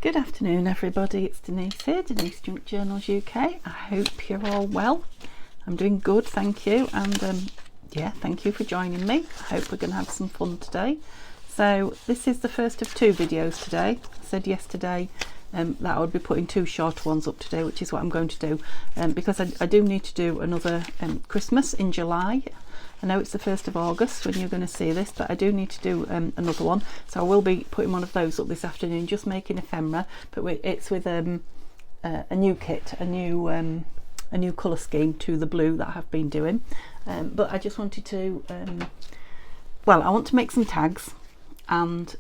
Good afternoon everybody, it's Denise here, Denise Junk Journals UK. I hope you're all well. I'm doing good, thank you, and yeah, thank you for joining me. I hope we're going to have some fun today. So this is the first of two videos today. I said yesterday that I would be putting two short ones up today, which is what I'm going to do, because I do need to do another Christmas in July. I know it's the 1st of August when you're going to see this, but I do need to do another one, so I will be putting one of those up this afternoon, just making ephemera, but it's with a new kit, a new colour scheme to the blue that I have been doing. But I just wanted to, well, I want to make some tags, and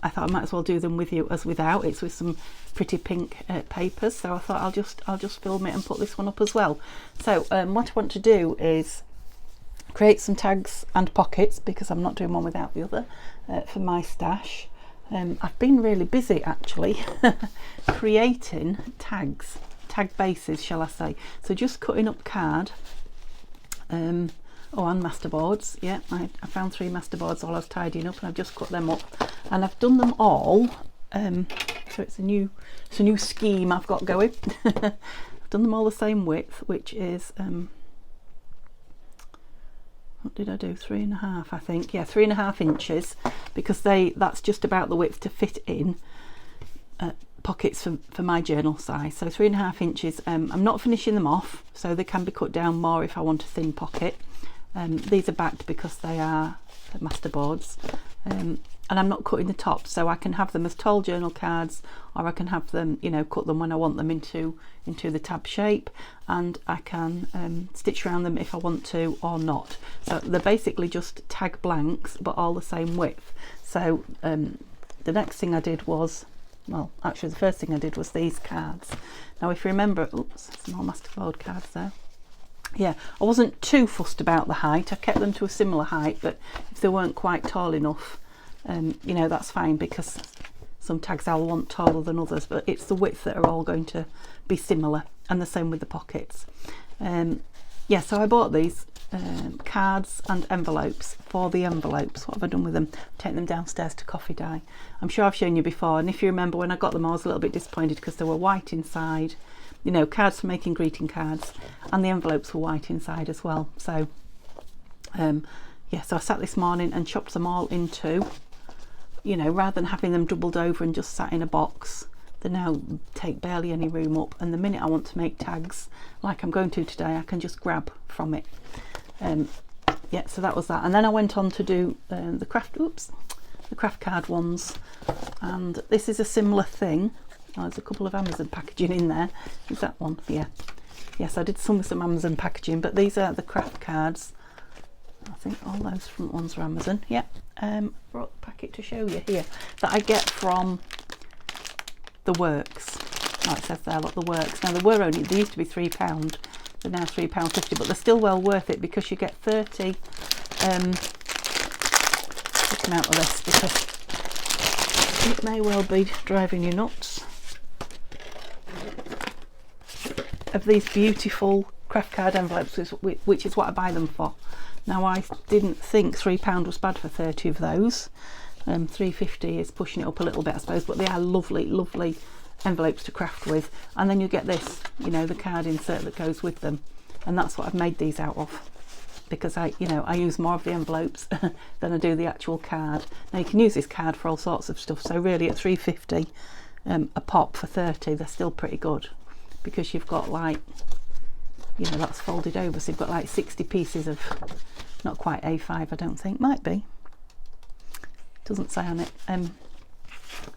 I thought I might as well do them with you as without. It's with some pretty pink papers, so I thought I'll just film it and put this one up as well. So what I want to do is create some tags and pockets, because I'm not doing one without the other, for my stash. I've been really busy actually creating tags, tag bases shall I say, so just cutting up card, and masterboards. Yeah, I found 3 masterboards while I was tidying up, and I've just cut them up, and I've done them all, so it's a new scheme I've got going. I've done them all the same width, which is what did I do, 3.5 I think, yeah, 3.5 inches, because that's just about the width to fit in pockets for my journal size. So 3.5 inches. I'm not finishing them off, so they can be cut down more if I want a thin pocket. These are backed because they are masterboards, and I'm not cutting the tops, so I can have them as tall journal cards, or I can have them, you know, cut them when I want them into the tab shape, and I can stitch around them if I want to or not. So they're basically just tag blanks, but all the same width. So the next thing I did was, well, actually the first thing I did was these cards. Now if you remember, oops, some more masterboard cards there. Yeah, I wasn't too fussed about the height. I kept them to a similar height, but if they weren't quite tall enough, you know, that's fine, because some tags I'll want taller than others, but it's the width that are all going to be similar, and the same with the pockets. Yeah, so I bought these cards and envelopes. For the envelopes, what have I done with them? Take them downstairs to coffee dye. I'm sure I've shown you before, and if you remember, when I got them I was a little bit disappointed because they were white inside, you know, cards for making greeting cards, and the envelopes were white inside as well. So yeah, so I sat this morning and chopped them all into, you know, rather than having them doubled over and just sat in a box, they now take barely any room up, and the minute I want to make tags like I'm going to today, I can just grab from it. Yeah, so that was that, and then I went on to do the craft card ones, and this is a similar thing. Oh, there's a couple of Amazon packaging in there. Is that one? Yeah. Yes, I did some Amazon packaging, but these are the craft cards. I think all those front ones are Amazon. Yeah. Brought the packet to show you here, that I get from the Works. Oh, it says there, look, the Works. Now they used to be £3. They're now £3.50, but they're still well worth it, because you get 30. Come out of this, because it may well be driving you nuts. Of these beautiful craft card envelopes, which is what I buy them for. Now I didn't think £3 was bad for 30 of those. £3.50 is pushing it up a little bit, I suppose, but they are lovely, lovely envelopes to craft with. And then you get this, you know, the card insert that goes with them, and that's what I've made these out of, because I use more of the envelopes than I do the actual card. Now you can use this card for all sorts of stuff, so really at £3.50 a pop for 30, they're still pretty good, because you've got, like, you know, that's folded over, so you've got like 60 pieces of, not quite A5 I don't think, might be, doesn't say on it.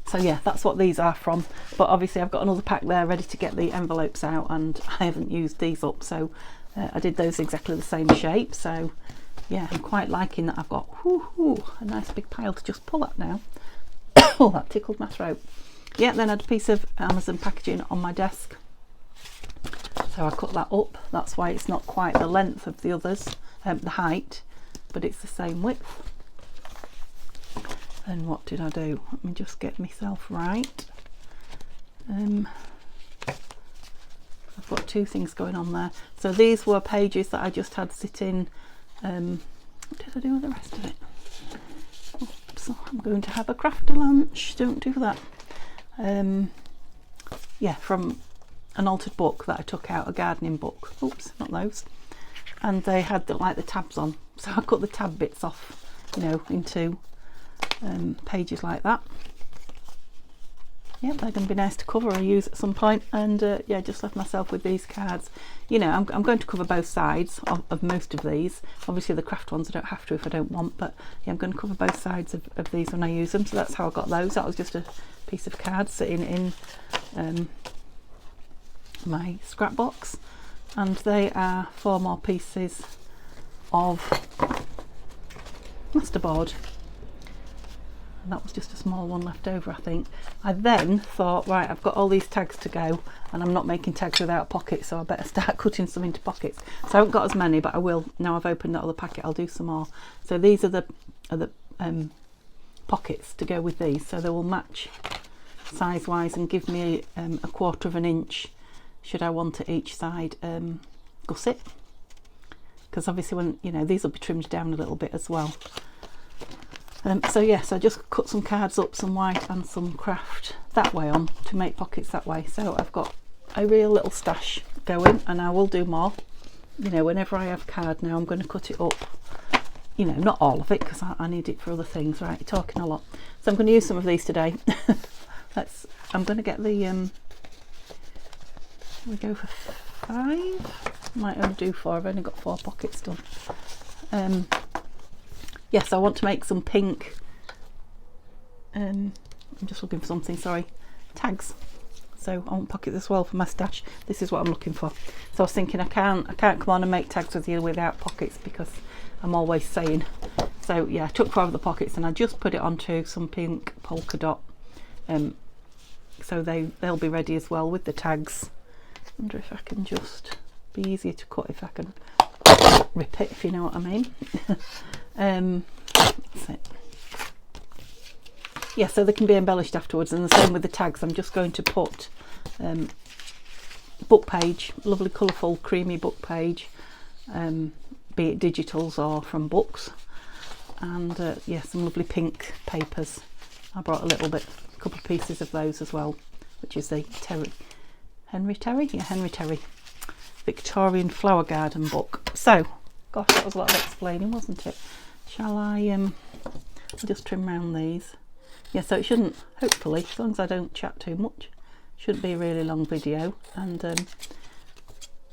So yeah, that's what these are from, but obviously I've got another pack there ready to get the envelopes out, and I haven't used these up, so I did those exactly the same shape. So yeah, I'm quite liking that I've got a nice big pile to just pull at now. Oh, that tickled my throat. Yeah, then I had a piece of Amazon packaging on my desk, so I cut that up. That's why it's not quite the length of the others, the height, but it's the same width. And what did I do? Let me just get myself right. I've got 2 things going on there. So these were pages that I just had sitting. What did I do with the rest of it? Oops, I'm going to have a crafty lunch. Don't do that. yeah, from an altered book that I took out, a gardening book. Oops, not those. And they had like the tabs on, so I cut the tab bits off, you know, into pages like that. Yeah, they're going to be nice to cover or use at some point. And yeah, just left myself with these cards. You know, I'm going to cover both sides of most of these. Obviously the craft ones I don't have to if I don't want, but yeah, I'm going to cover both sides of these when I use them. So that's how I got those. That was just a piece of card sitting in my scrap box. And they are 4 more pieces of masterboard. And that was just a small one left over, I think. I then thought, right, I've got all these tags to go and I'm not making tags without pockets, so I better start cutting some into pockets. So I haven't got as many, but I will. Now I've opened that other packet, I'll do some more. So these are the pockets to go with these, so they will match size wise and give me a 1/4 of an inch should I want to each side gusset, because obviously when, you know, these will be trimmed down a little bit as well. So yes, I just cut some cards up, some white and some craft that way on to make pockets that way. So I've got a real little stash going, and I will do more. You know, whenever I have card now, I'm going to cut it up. You know, not all of it, because I need it for other things. Right, you're talking a lot. So I'm going to use some of these today. I'm going to get the we go for 5. Might only do 4. I've only got 4 pockets done. Yes, I want to make some pink. I'm just looking for something. Sorry, tags. So I want pockets as well for my stash. This is what I'm looking for. So I was thinking I can't come on and make tags with you without pockets, because I'm always saying. So yeah, I took 4 of the pockets and I just put it onto some pink polka dot. So they'll be ready as well with the tags. I wonder if I can just be easier to cut if I can rip it, if you know what I mean. That's it. Yeah, so they can be embellished afterwards, and the same with the tags. I'm just going to put book page, lovely colourful creamy book page, be it digitals or from books, and yeah, some lovely pink papers. I brought a couple of pieces of those as well, which is the Henry Terry Victorian flower garden book. So gosh, that was a lot of explaining, wasn't it? Shall I I'll just trim around these. Yeah, so it shouldn't, hopefully, as long as I don't chat too much, shouldn't be a really long video. And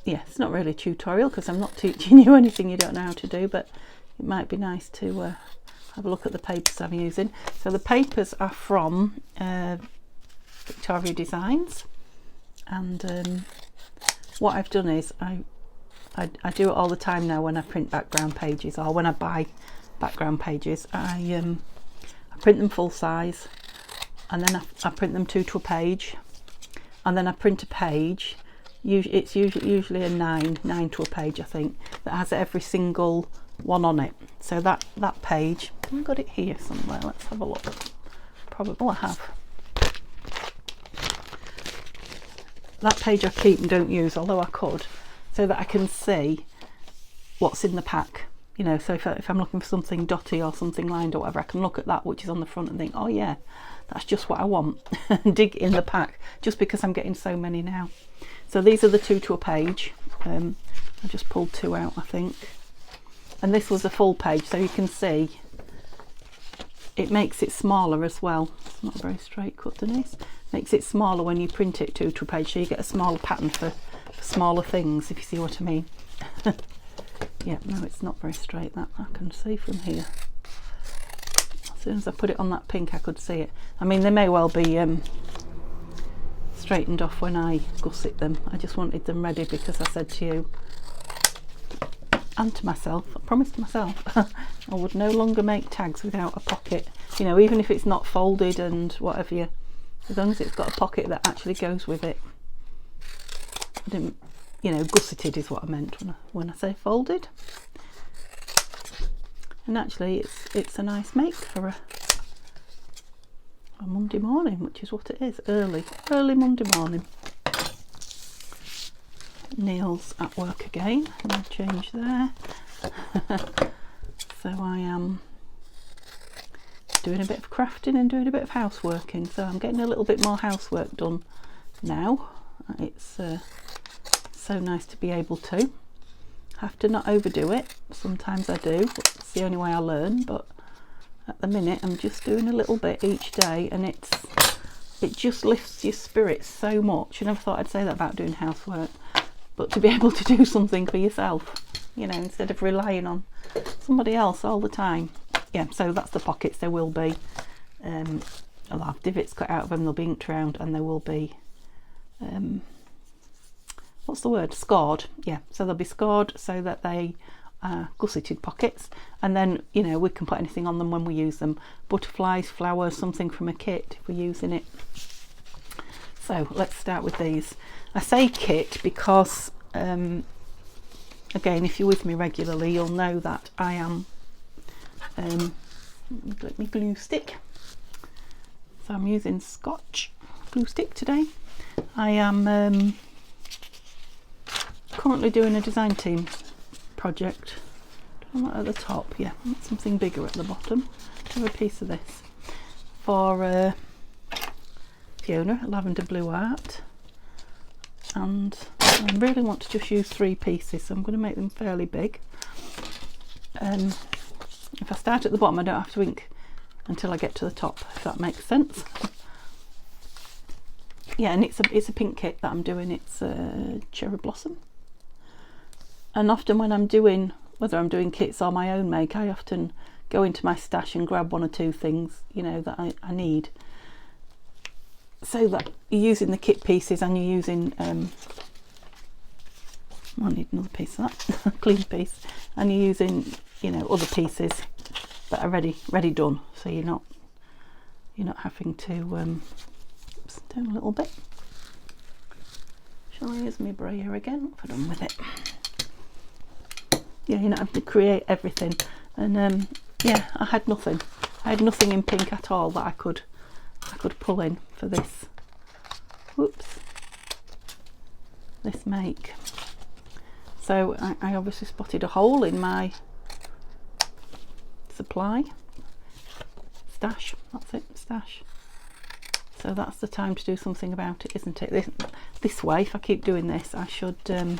yeah, it's not really a tutorial because I'm not teaching you anything you don't know how to do, but it might be nice to have a look at the papers I'm using. So the papers are from Vectoria Designs, and what I've done is I do it all the time now when I print background pages, or when I buy background pages. I print them full size, and then I print them 2 to a page, and then I print a page. It's usually a 9 to a page, I think, that has every single one on it. So that page, I've got it here somewhere. Let's have a look. Probably I have. That page I keep and don't use, although I could, so that I can see what's in the pack. You know, so if I'm looking for something dotty or something lined or whatever, I can look at that which is on the front and think, oh yeah, that's just what I want, and dig in the pack, just because I'm getting so many now. So these are the 2 to a page. I just pulled 2 out, I think, and this was a full page, so you can see it makes it smaller as well. It's not a very straight cut, Denise. Makes it smaller when you print it 2 to a page, so you get a smaller pattern for smaller things, if you see what I mean. Yeah, no, it's not very straight, that I can see from here. As soon as I put it on that pink, I could see it. I mean, they may well be straightened off when I gusset them. I just wanted them ready because I said to you and to myself, I promised myself, I would no longer make tags without a pocket. You know, even if it's not folded and whatever, as long as it's got a pocket that actually goes with it. I didn't, you know, gusseted is what I meant when I say folded. And actually it's a nice make for a Monday morning, which is what it is. Early Monday morning. Neil's at work again. No change there. So I am just doing a bit of crafting and doing a bit of houseworking. So I'm getting a little bit more housework done now. It's so nice to be able to. Have to not overdo it. Sometimes I do. It's the only way I learn. But at the minute, I'm just doing a little bit each day, and it just lifts your spirits so much. I never thought I'd say that about doing housework, but to be able to do something for yourself, you know, instead of relying on somebody else all the time. Yeah, so that's the pockets. There will be I'll have divots cut out of them, they'll be inked round, and there will be what's the word, scored. Yeah, so they'll be scored so that they are gusseted pockets, and then, you know, we can put anything on them when we use them. Butterflies, flowers, something from a kit if we're using it. So let's start with these. I say kit because again, if you're with me regularly, you'll know that I am let me glue stick. So I'm using Scotch glue stick today. I am currently doing a design team project. At the top, yeah, something bigger at the bottom. Have a piece of this for Fiona, Lavender Blue Art, and I really want to just use 3 pieces, so I'm going to make them fairly big. If I start at the bottom, I don't have to ink until I get to the top, if that makes sense. Yeah, and it's a pink kit that I'm doing. It's Cherry Blossom. And often when I'm doing, whether I'm doing kits or my own make, I often go into my stash and grab 1 or 2 things, you know, that I need. So that you're using the kit pieces and you're using, I need another piece of that, clean piece, and you're using, you know, other pieces that are ready done. So you're not having to, oops, down a little bit. Shall I use my brayer again? What have I done with it? Yeah, you're not having to create everything. And yeah, I had nothing in pink at all that I could pull in for this. Whoops, this make. So I obviously spotted a hole in my supply stash. That's it, stash. So that's the time to do something about it, isn't it? This way, if I keep doing this, I should have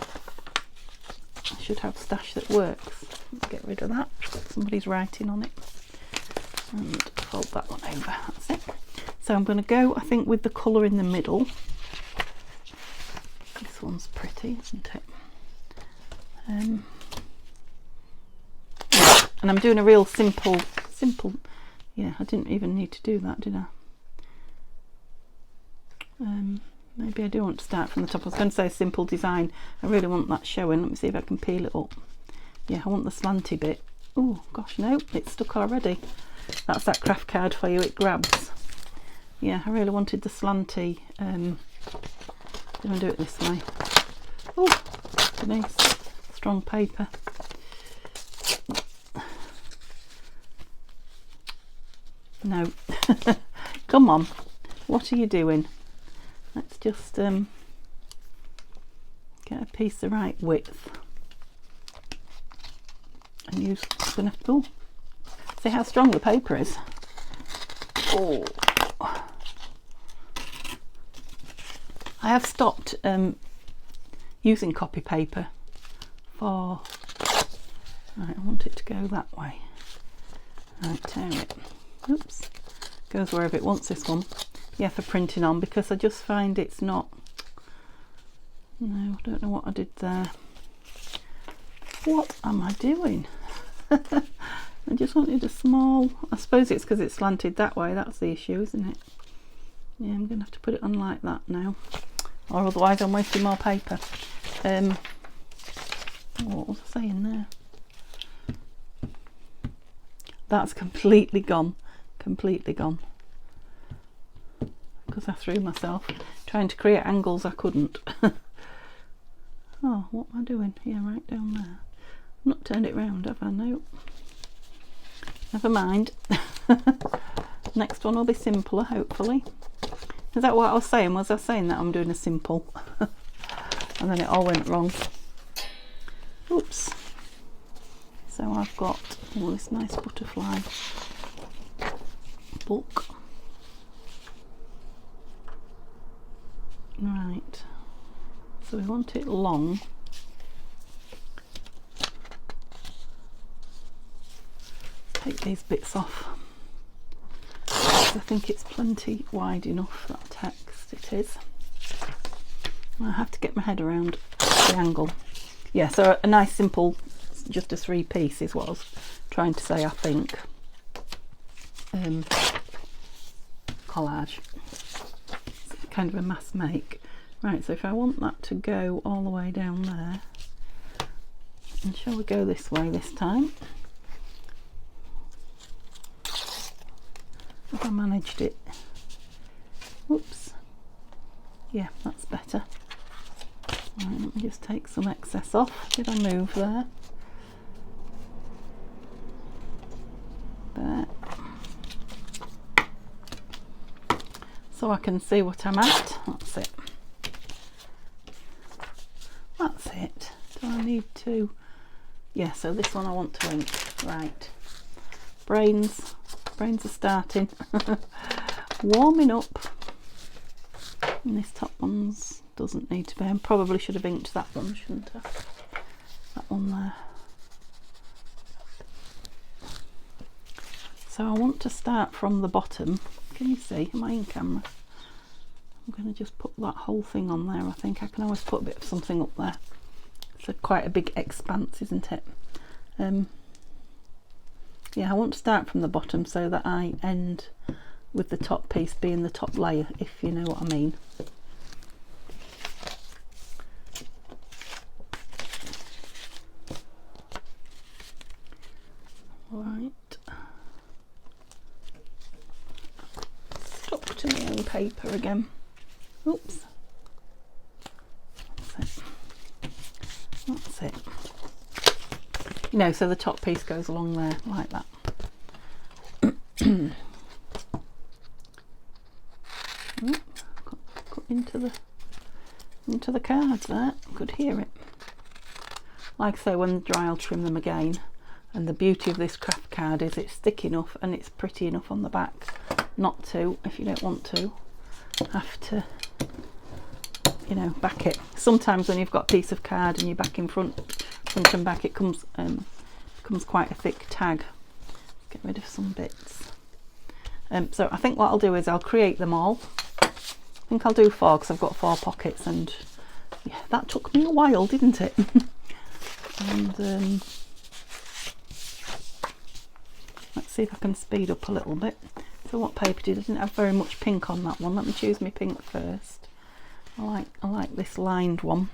stash that works. Get rid of that. Somebody's writing on it. And fold that one over. That's it. So I'm going to go, I think, with the colour in the middle. This one's pretty, isn't it? And I'm doing a real simple. Yeah, I didn't even need to do that, did I? Maybe I do want to start from the top. I was going to say simple design. I really want that showing. Let me see if I can peel it up. Yeah, I want the slanty bit. Oh gosh, no, it's stuck already. That's that craft card for you, it grabs. Yeah, I really wanted the slanty. I'm going to do it this way. Oh, nice strong paper. No, come on, what are you doing? Let's just get a piece the right width and use. Gonna have to, see how strong the paper is. Oh, I have stopped using copy paper for. Right, I want it to go that way. Right, tear it. Oops, goes wherever it wants, this one. Yeah, for printing on, because I just find it's not. No, I don't know what I did there. What am I doing? I just wanted a small. I suppose it's because it's slanted that way. That's the issue, isn't it? Yeah, I'm gonna have to put it on like that now, or otherwise I'm wasting more paper. What was I saying there? That's completely gone. Completely gone. Because I threw myself trying to create angles I couldn't. Oh, what am I doing? Yeah, right down there. I've not turned it round, have I? No. Never mind. Next one will be simpler, hopefully. Is that what I was saying? Was I saying that I'm doing a simple? And then it all went wrong. Oops. So I've got this nice butterfly. book. Right, so we want it long. Take these bits off. I think it's plenty wide enough, that text it is. I have to get my head around the angle. Yeah, so a nice simple, just a 3-piece is what I was trying to say, I think. Collage. It's kind of a mass make. Right, so if I want that to go all the way down there, and shall we go this way this time? Have I managed it? Whoops. Yeah, that's better. Right, let me just take some excess off. Did I move there? There. So I can see what I'm at. That's it. That's it. Do I need to? Yeah, so this one I want to ink. Right. Brains are starting. Warming up. And this top one's doesn't need to be. I probably should have inked that one, shouldn't I? That one there. So I want to start from the bottom. Can you see? Am I in camera? I'm going to just put that whole thing on there. I think I can always put a bit of something up there. It's quite a big expanse, isn't it? Yeah, I want to start from the bottom so that I end with the top piece being the top layer, if you know what I mean. Right. Stuck to my own paper again. Oops. That's it. That's it. You know, so the top piece goes along there like that. Cut into the cards there. Could hear it. Like I say, when dry I'll trim them again. And the beauty of this craft card is it's thick enough and it's pretty enough on the back not to, if you don't want to, have to, you know, back it. Sometimes when you've got a piece of card and you're back in front and back, it becomes quite a thick tag. Get rid of some bits. So I think what I'll do is I'll create them all. I think I'll do 4 because I've got 4 pockets, and yeah, that took me a while, didn't it? And let's see if I can speed up a little bit. So what paper did I didn't have very much pink on that one. Let me choose my pink first. I like this lined one.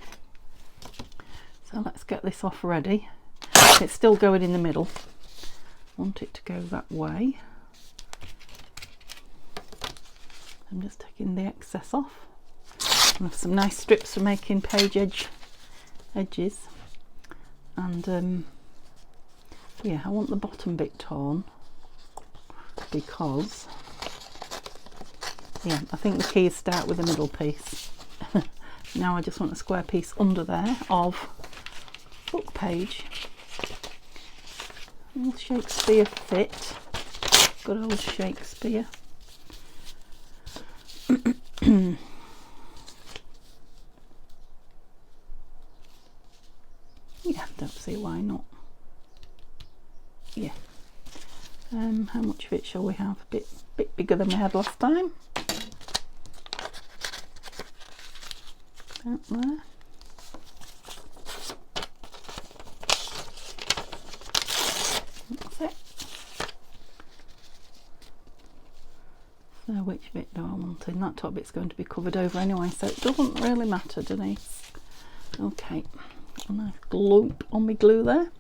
So let's get this off ready. It's still going in the middle. I want it to go that way. I'm just taking the excess off. I have some nice strips for making page edges. And yeah, I want the bottom bit torn because, yeah, I think the key is start with the middle piece. Now I just want a square piece under there of book page. Old Shakespeare fit. Good old Shakespeare. Yeah, don't see why not. Yeah. How much of it shall we have? A bit bigger than we had last time. Out there. That's it. So which bit do I want in? That top bit's going to be covered over anyway, so it doesn't really matter, Denise. Okay. A nice gloop on my glue there.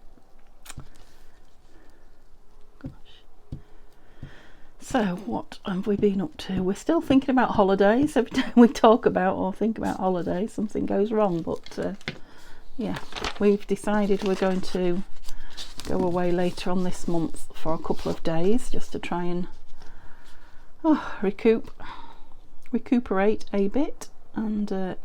Gosh. So what have we been up to? We're still thinking about holidays. Every time we talk about or think about holidays, something goes wrong. But yeah, we've decided we're going to go away later on this month for a couple of days just to try and recuperate a bit, and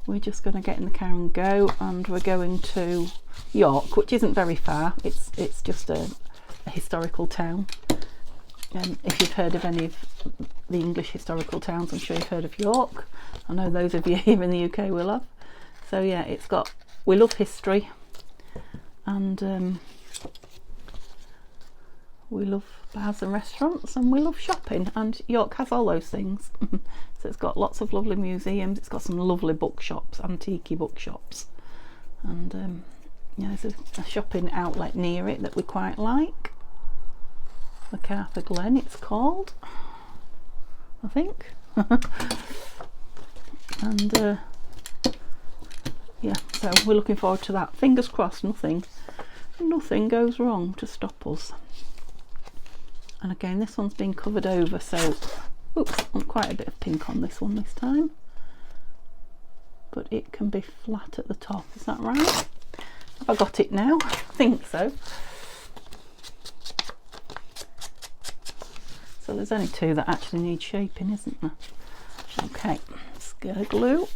we're just going to get in the car and go, and we're going to York, which isn't very far. It's just a historical town. If you've heard of any of the English historical towns, I'm sure you've heard of York. I know those of you here in the UK will have. So yeah, we love history, and we love bars and restaurants, and we love shopping, and York has all those things. So it's got lots of lovely museums, it's got some lovely bookshops, antique bookshops, and yeah, there's a shopping outlet near it that we quite like. MacArthur Glen it's called, I think. And yeah, so we're looking forward to that. Fingers crossed nothing goes wrong to stop us. And again, this one's been covered over, so oops, quite a bit of pink on this one this time, but it can be flat at the top. Is that right? Have I got it now? I think so. So there's only two that actually need shaping, isn't there? Okay, let's get a glue.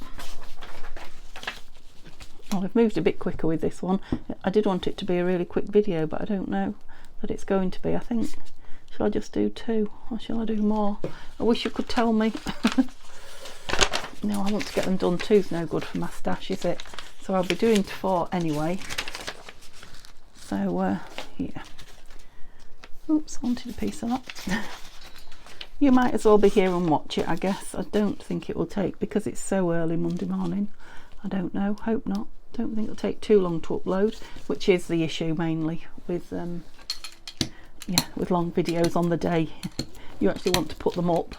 Oh, I've moved a bit quicker with this one. I did want it to be a really quick video, but I don't know that it's going to be. I think, shall I just do 2 or shall I do more? I wish you could tell me. No, I want to get them done. 2's no good for my stash, is it? So I'll be doing 4 anyway. So yeah. Oops, I wanted a piece of that. You might as well be here and watch it, I guess. I don't think it will take, because it's so early Monday morning. I don't know, hope not. Don't think it'll take too long to upload, which is the issue mainly with yeah, with long videos on the day. You actually want to put them up.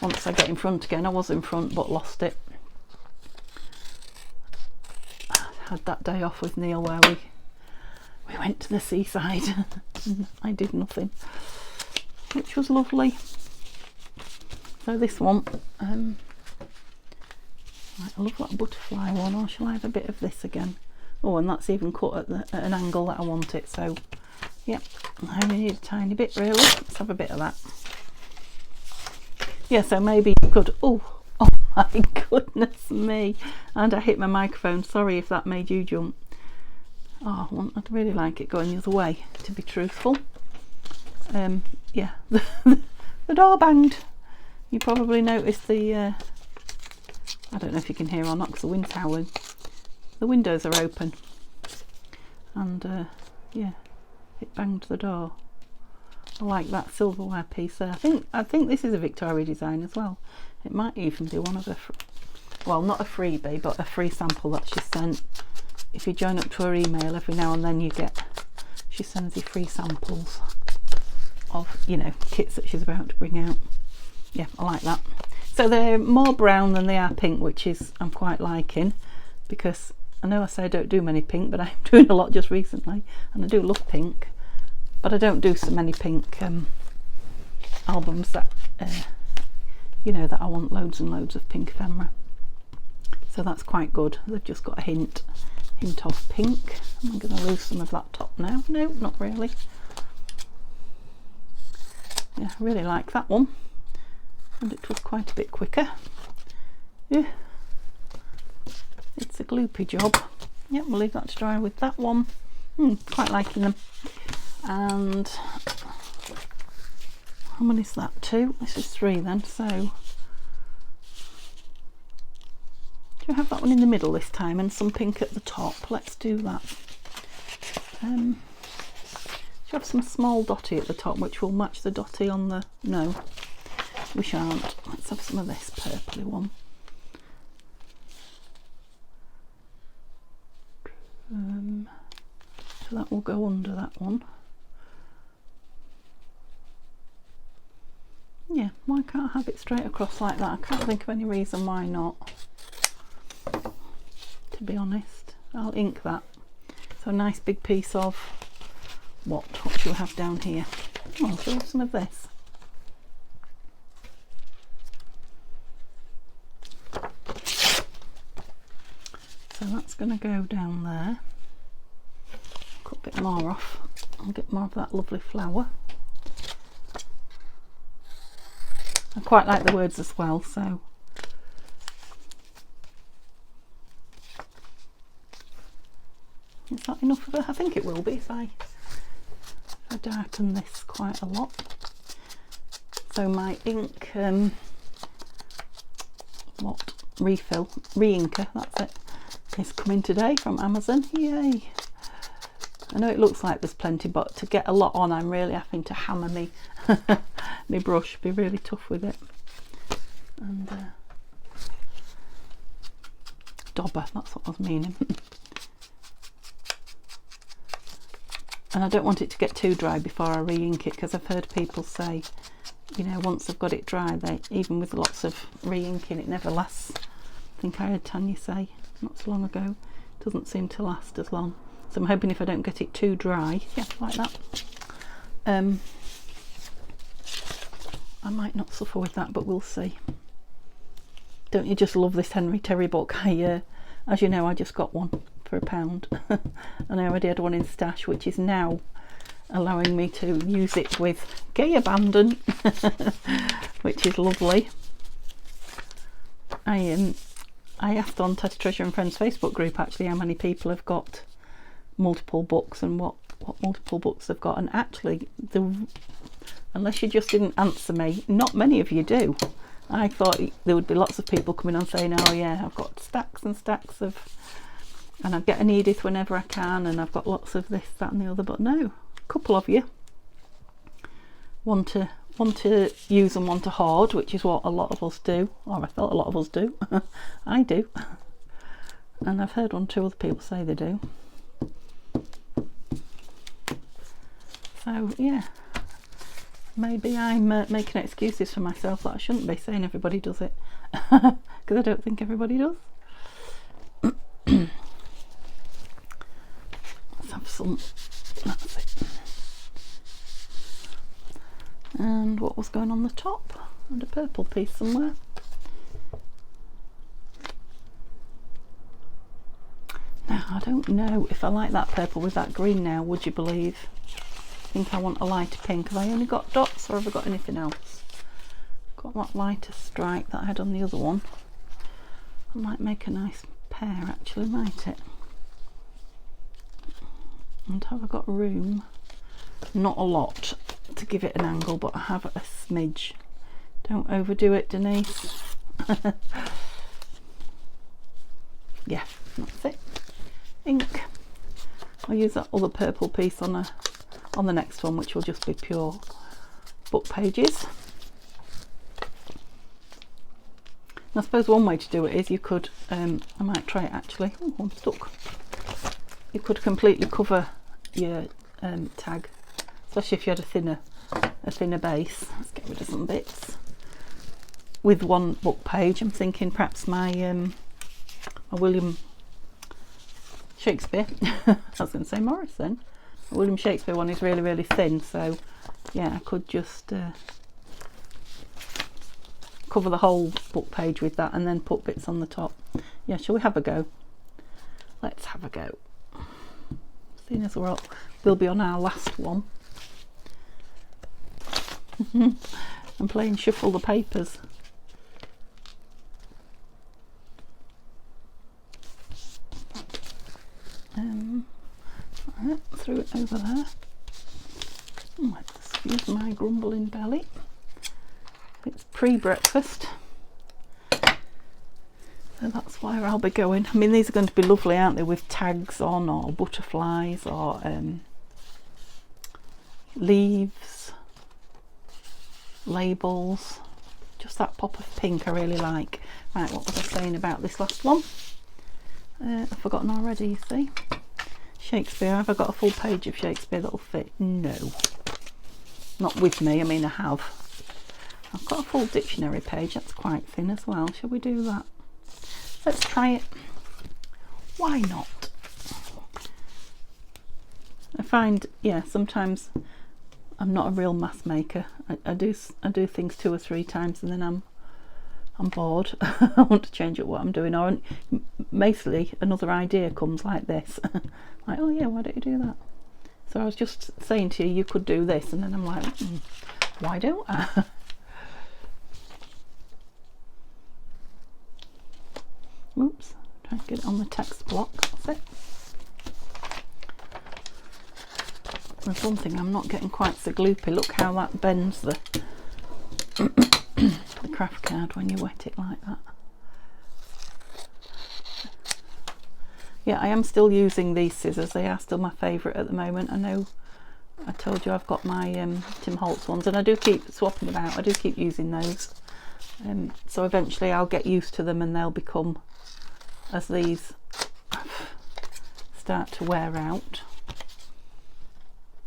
Once I get in front again, I was in front but lost it. I had that day off with Neil where we went to the seaside and I did nothing, which was lovely. So this one, right, I love that butterfly one, or shall I have a bit of this again? Oh, and that's even cut at an angle that I want it, so yeah, I only need a tiny bit really. Let's have a bit of that. Yeah, so maybe you could, oh my goodness me, and I hit my microphone, sorry if that made you jump. Oh, I'd really like it going the other way, to be truthful. Yeah, the door banged. You probably noticed the, I don't know if you can hear or not because the wind's howling. The windows are open, and yeah, it banged the door. I like that silverware piece there. I think this is a Victoria design as well. It might even be one of the, well, not a freebie, but a free sample that she sent. If you join up to her email every now and then, you get, she sends you free samples of, you know, kits that she's about to bring out. Yeah, I like that. So they're more brown than they are pink, which is I'm quite liking, because I know I say I don't do many pink, but I'm doing a lot just recently, and I do love pink, but I don't do so many pink albums that you know, that I want loads and loads of pink ephemera. So that's quite good. They've just got a hint of pink. I'm going to lose some of that top now. No, not really. Yeah, I really like that one, and it was quite a bit quicker. Yeah, it's a gloopy job. Yeah, we'll leave that to dry with that one. Quite liking them. And how many is that? 2? This is 3 then. So do you have that one in the middle this time and some pink at the top? Let's do that. You have some small dotty at the top which will match the dotty on the, no, we shan't. Let's have some of this purpley one. So that will go under that one. Yeah, why can't I have it straight across like that? I can't think of any reason why not, to be honest. I'll ink that. So a nice big piece of what should we have down here? Oh, shall we have some of this? So that's going to go down there. Cut a bit more off. I'll get more of that lovely flower. I quite like the words as well, so is that enough of it? I think it will be if I darken this quite a lot. So my ink, re-inker, that's it, is coming today from Amazon. Yay! I know it looks like there's plenty, but to get a lot on, I'm really having to hammer me my brush, be really tough with it. And dauber, that's what I was meaning. And I don't want it to get too dry before I re-ink it, because I've heard people say, you know, once they've got it dry, they, even with lots of re-inking, it never lasts. I think I heard Tanya say not so long ago, it doesn't seem to last as long. So I'm hoping if I don't get it too dry, yeah, like that, I might not suffer with that, but we'll see. Don't you just love this Henry Terry book? As you know, I just got one for £1 and I already had one in stash, which is now allowing me to use it with Gay Abandon, which is lovely. I asked on Teddy Treasure and Friends Facebook group actually how many people have got multiple books and what multiple books they've got, and actually, unless you just didn't answer me, not many of you do. I thought there would be lots of people coming on saying, oh yeah, I've got stacks and stacks of, and I get an Edith whenever I can, and I've got lots of this, that and the other. But no, a couple of you want to use and want to hoard, which is what a lot of us do, or I felt a lot of us do. I do, and I've heard 1 or 2 other people say they do. So yeah, maybe I'm making excuses for myself that I shouldn't be, saying everybody does it, because I don't think everybody does. Let's have some, that's it. And what was going on the top? And a purple piece somewhere. Now, I don't know if I like that purple with that green now, would you believe? I think I want a lighter pink. Have I only got dots, or have I got anything else? Got that lighter stripe that I had on the other one. I might make a nice pair actually, might it? And have I got room? Not a lot to give it an angle, but I have a smidge. Don't overdo it, Denise. Yeah, that's it. Ink. I'll use that other purple piece on the next one, which will just be pure book pages. And I suppose one way to do it is you could, I might try it actually. Oh, I'm stuck. You could completely cover your tag, especially if you had a thinner base. Let's get rid of some bits. With one book page, I'm thinking perhaps my William Shakespeare. I was going to say Morris then. The William Shakespeare one is really, really thin, so yeah, I could just cover the whole book page with that and then put bits on the top. Yeah, shall we have a go? Let's have a go. Seeing as we'll be on our last one. I'm playing Shuffle the Papers. Right, threw it over there. Excuse my grumbling belly. It's pre-breakfast, so that's where I'll be going. I mean, these are going to be lovely, aren't they, with tags on, or butterflies, or leaves, labels. Just that pop of pink I really like. Right, what was I saying about this last one? I've forgotten already, you see. Shakespeare. Have I got a full page of Shakespeare that'll fit? No. Not with me, I mean I have. I've got a full dictionary page, that's quite thin as well. Shall we do that? Let's try it. Why not? I find, yeah, sometimes I'm not a real mass maker. I do things 2 or 3 times and then I'm bored. I want to change up what I'm doing, or mostly another idea comes like this. Like, oh yeah, why don't you do that? So I was just saying to you, you could do this, and then I'm like, why don't I? Oops, try to get it on the text block. That's it. There's one thing I'm not getting quite so gloopy. Look how that bends the the craft card when you wet it like that. Yeah, I am still using these scissors. They are still my favourite at the moment. I know I told you I've got my Tim Holtz ones, and I do keep swapping them out. I do keep using those. So eventually I'll get used to them and they'll become, as these start to wear out,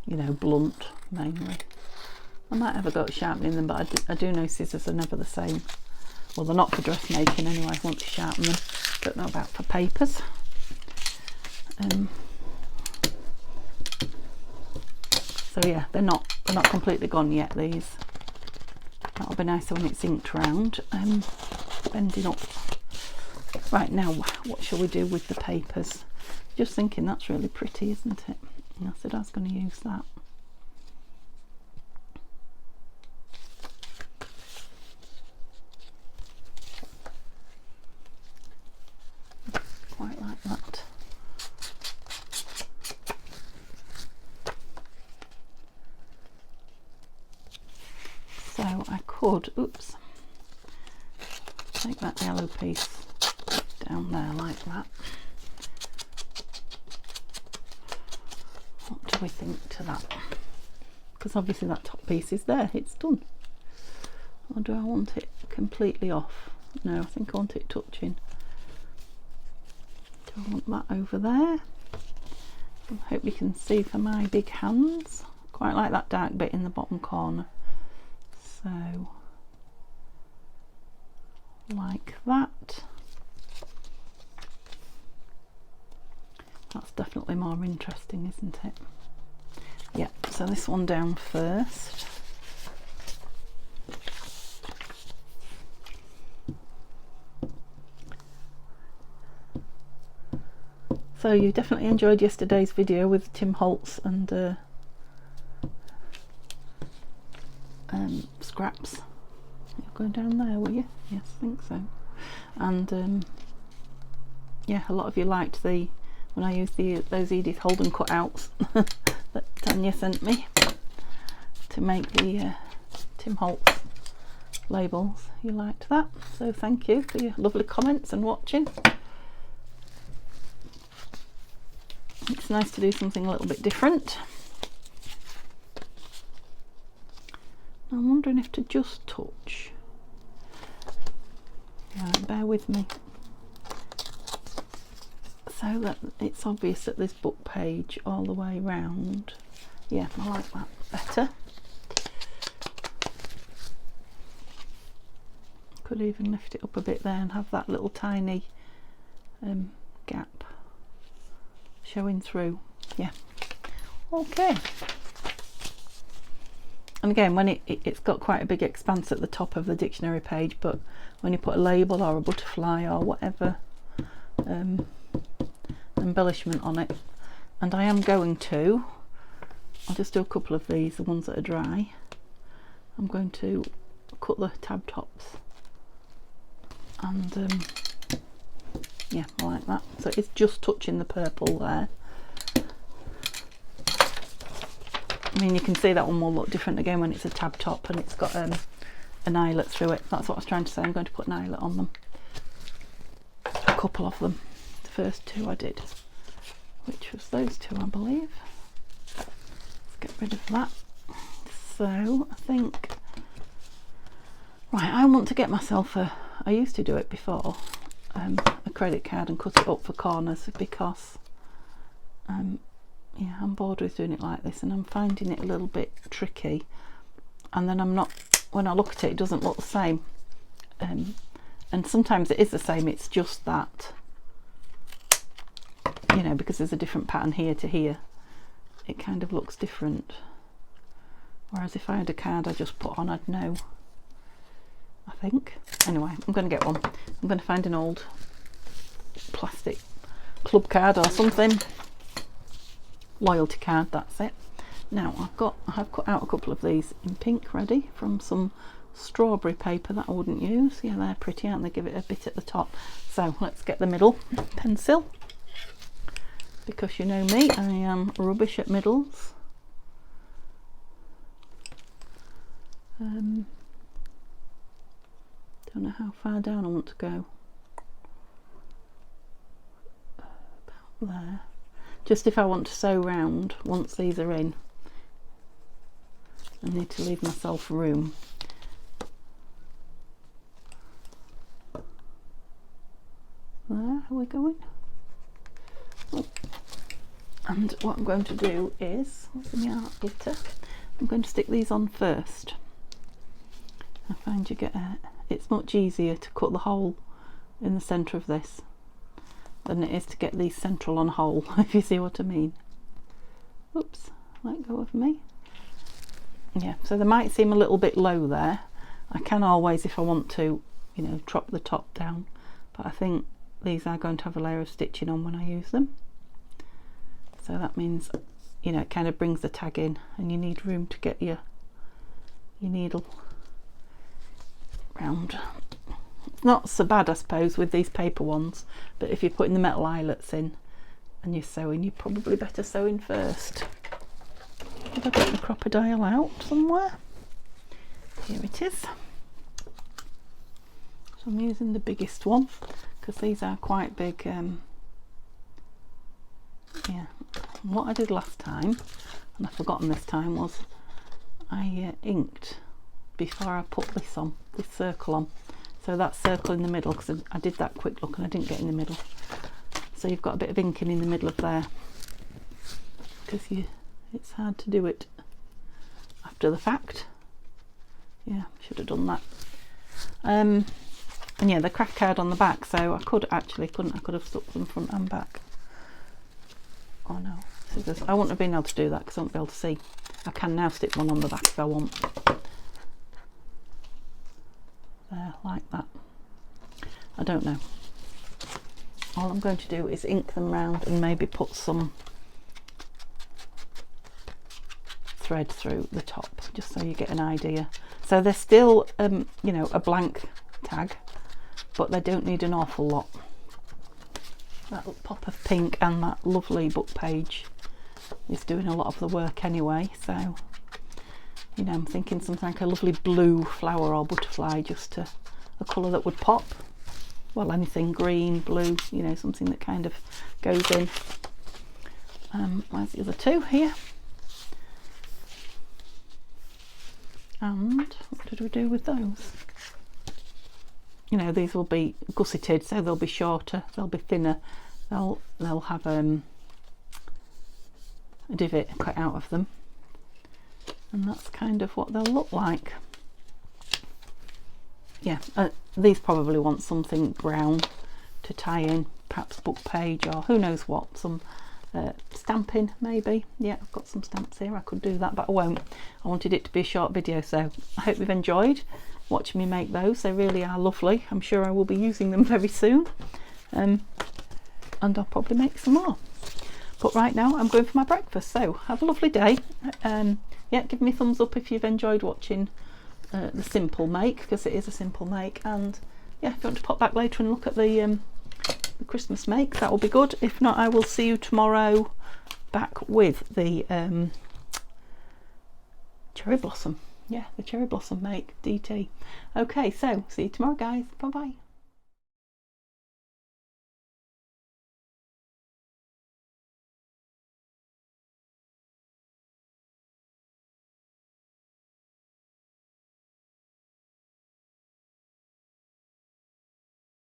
you know, blunt mainly. I might have a go at sharpening them, but I do know scissors are never the same. Well, they're not for dressmaking anyway. I want to sharpen them. Don't know about for papers. So yeah, they're not completely gone yet, these. That'll be nicer when it's inked round. Bending up. Right, now what shall we do with the papers? Just thinking, that's really pretty, isn't it? And I said I was going to use that. Quite like that. So I could, oops, take that yellow piece down there like that. What do we think to that? Because obviously that top piece is there, it's done. Or do I want it completely off? No, I think I want it touching. Do I want that over there? I hope you can see for my big hands. Quite like that dark bit in the bottom corner. So, like that. That's definitely more interesting, isn't it? Yeah, so this one down first. So you definitely enjoyed yesterday's video with Tim Holtz and scraps. You're going down there, were you? Yes, I think so. And yeah, a lot of you liked when I used those Edith Holden cutouts that Tanya sent me to make the Tim Holtz labels. You liked that, so thank you for your lovely comments and watching. It's nice to do something a little bit different. I'm wondering if to just touch. Right, bear with me. So that it's obvious that this book page all the way round. Yeah, I like that better. Could even lift it up a bit there and have that little tiny gap showing through. Yeah, okay. And again, when it's got quite a big expanse at the top of the dictionary page, but when you put a label or a butterfly or whatever embellishment on it, and I am going to, I'll just do a couple of these, the ones that are dry. I'm going to cut the tab tops, and yeah, I like that. So it's just touching the purple there. I mean, you can see that one will look different again when it's a tab top and it's got an eyelet through it. That's what I was trying to say. I'm going to put an eyelet on them. A couple of them. The first two I did, which was those two, I believe. Let's get rid of that. So I think, right, I want to get myself I used to do it before, a credit card and cut it up for corners, because yeah, I'm bored with doing it like this and I'm finding it a little bit tricky, and then when I look at it, it doesn't look the same, and sometimes it is the same, it's just that, you know, because there's a different pattern here to here, it kind of looks different. Whereas if I had a card I just put on, I'd know, I think. Anyway, I'm going to get one. I'm going to find an old plastic club card or something. Loyalty card, that's it. Now I have cut out a couple of these in pink ready from some strawberry paper that I wouldn't use. Yeah, they're pretty, aren't they? Give it a bit at the top. So let's get the middle pencil, because you know me, I am rubbish at middles. Don't know how far down I want to go. About there. Just if I want to sew round once these are in, I need to leave myself room. There, are we going? Oh. And what I'm going to do is, what's in the art glitter? I'm going to stick these on first. I find it's much easier to cut the hole in the centre of this than it is to get these central on hole, if you see what I mean. Oops, let go of me. Yeah, so they might seem a little bit low there. I can always, if I want to, you know, drop the top down, but I think these are going to have a layer of stitching on when I use them. So that means, you know, it kind of brings the tag in, and you need room to get your needle round. It's not so bad, I suppose, with these paper ones, but if you're putting the metal eyelets in and you're sewing, you're probably better sewing first. Have I got the crocodile out somewhere? Here it is. So I'm using the biggest one because these are quite big. Yeah, what I did last time, and I've forgotten this time, was I inked before I put this on, this circle on. So that circle in the middle, because I did that quick look and I didn't get in the middle. So you've got a bit of inking in the middle of there, because it's hard to do it after the fact. Yeah, should have done that. And yeah, the craft card on the back, so I could have stuck them front and back. Oh no, scissors. I wouldn't have been able to do that because I won't be able to see. I can now stick one on the back if I want. There, like that. I don't know. All I'm going to do is ink them round and maybe put some thread through the top, just so you get an idea. So they're still, you know, a blank tag, but they don't need an awful lot. That pop of pink and that lovely book page is doing a lot of the work anyway, so you know, I'm thinking something like a lovely blue flower or butterfly, just a colour that would pop. Well, anything green, blue, you know, something that kind of goes in. Where's the other two? Here. And what did we do with those? You know, these will be gusseted, so they'll be shorter, they'll be thinner, they'll have a divot cut out of them, and that's kind of what they'll look like. Yeah, these probably want something brown to tie in, perhaps book page or who knows what, some stamping maybe. Yeah, I've got some stamps here, I could do that, but I won't. I wanted it to be a short video, so I hope you've enjoyed watching me make those. They really are lovely. I'm sure I will be using them very soon, and I'll probably make some more. But right now I'm going for my breakfast, so have a lovely day. Yeah, give me a thumbs up if you've enjoyed watching the simple make, because it is a simple make, and yeah, if you want to pop back later and look at the Christmas make, that will be good. If not, I will see you tomorrow back with the cherry blossom. Yeah, the cherry blossom make DT. Okay, so see you tomorrow, guys. Bye bye.